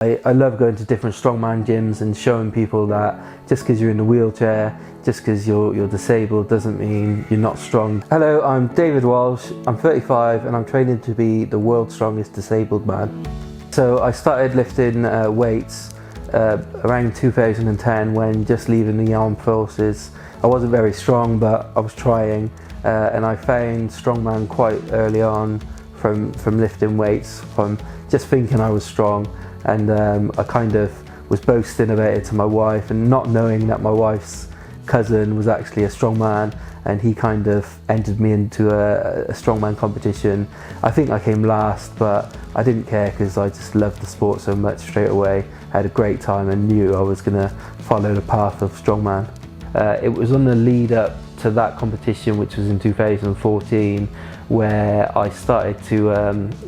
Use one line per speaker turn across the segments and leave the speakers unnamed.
I love going to different strongman gyms and showing people that just because you're in a wheelchair, just because you're disabled doesn't mean you're not strong. Hello, I'm David Walsh, I'm 35 and I'm training to be the world's strongest disabled man. So I started lifting weights around 2010 when just leaving the armed forces. I wasn't very strong but I was trying and I found strongman quite early on from lifting weights, from just thinking I was strong. And I kind of was boasting about it to my wife and not knowing that my wife's cousin was actually a strongman, and he kind of entered me into a strongman competition. I think I came last, but I didn't care because I just loved the sport so much straight away. I had a great time and knew I was going to follow the path of strongman. It was on the lead up to that competition, which was in 2014, where I started to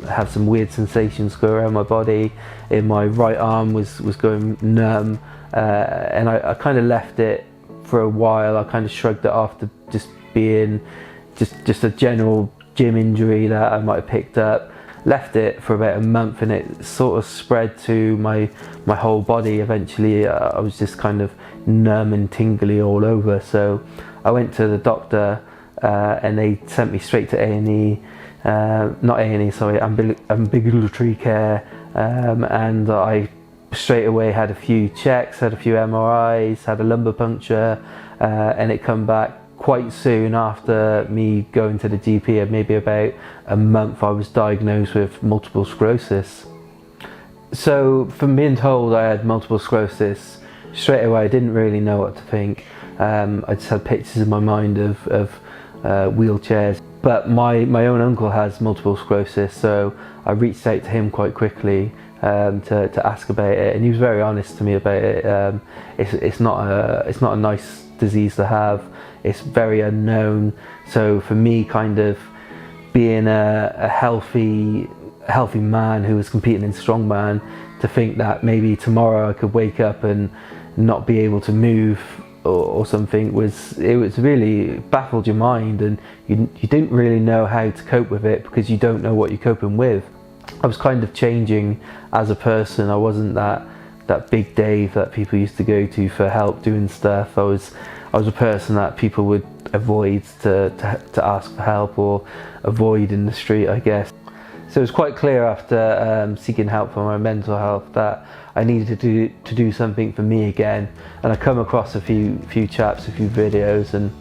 have some weird sensations go around my body. In my right arm was going numb, and I kind of left it for a while. I kind of shrugged it off to just being just a general gym injury that I might have picked up. Left it for about a month and it sort of spread to my whole body. Eventually I was just kind of numb and tingly all over, so I went to the doctor and they sent me straight to A&E, not A&E, sorry, ambulatory care, and I straight away had a few checks, had a few MRIs, had a lumbar puncture, and it come back quite soon after me going to the GP. And maybe about a month I was diagnosed with multiple sclerosis. So from being told I had multiple sclerosis, straight away I didn't really know what to think. I just had pictures in my mind of wheelchairs, but my own uncle has multiple sclerosis, so I reached out to him quite quickly to ask about it, and he was very honest to me about it. It's not a nice disease to have. It's very unknown, so for me, kind of being a healthy man who was competing in strongman, to think that maybe tomorrow I could wake up and not be able to move or something, it was really baffled your mind, and you didn't really know how to cope with it because you don't know what you're coping with. I was kind of changing as a person. I wasn't that big Dave that people used to go to for help doing stuff. I was a person that people would avoid to ask for help or avoid in the street, I guess. So it was quite clear after seeking help for my mental health that I needed to do something for me again. And I come across a few chaps, a few videos, and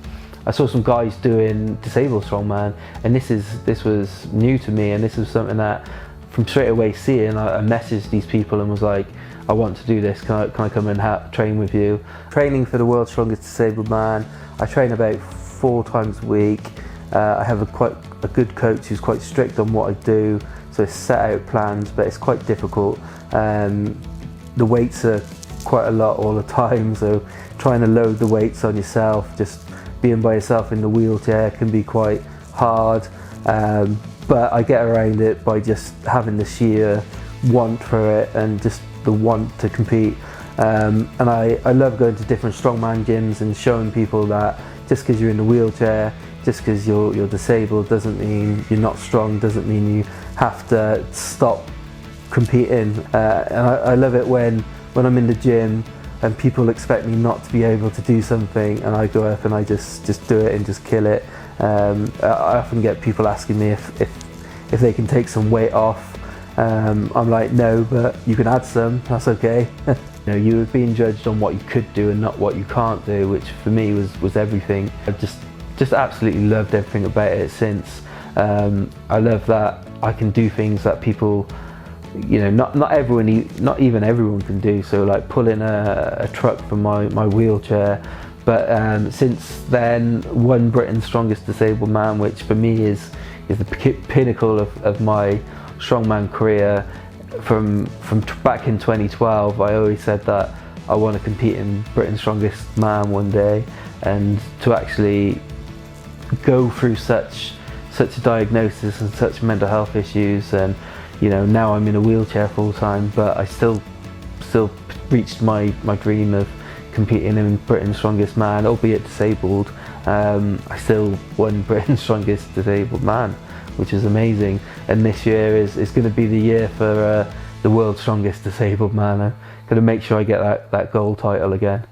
I saw some guys doing disabled strongman, and this was new to me, and this was something that from straight away seeing, I messaged these people and was like, I want to do this, can I come and train with you? Training for the world's strongest disabled man, I train about 4 times a week. I have quite a good coach who's quite strict on what I do, so it's set out plans, but it's quite difficult. The weights are quite a lot all the time, so trying to load the weights on yourself, just being by yourself in the wheelchair can be quite hard, but I get around it by just having the sheer want for it and just the want to compete. And I love going to different strongman gyms and showing people that just because you're in a wheelchair, just because you're disabled doesn't mean you're not strong, doesn't mean you have to stop competing. And I love it when I'm in the gym and people expect me not to be able to do something, and I go up and I just do it and just kill it. I often get people asking me if they can take some weight off. I'm like, no, but you can add some, that's okay. You were being judged on what you could do and not what you can't do, which for me was everything. I've just absolutely loved everything about it since. I love that I can do things that people, not even everyone can do. So like pulling a truck from my wheelchair. But since then, won Britain's Strongest Disabled Man, which for me is the pinnacle of my strongman career. From back in 2012, I always said that I want to compete in Britain's Strongest Man one day, and to actually go through such a diagnosis and such mental health issues, and now I'm in a wheelchair full time, but I still reached my dream of competing in Britain's Strongest Man, albeit disabled. I still won Britain's Strongest Disabled Man, which is amazing. And this year is going to be the year for the world's strongest disabled man. I'm going to make sure I get that gold title again.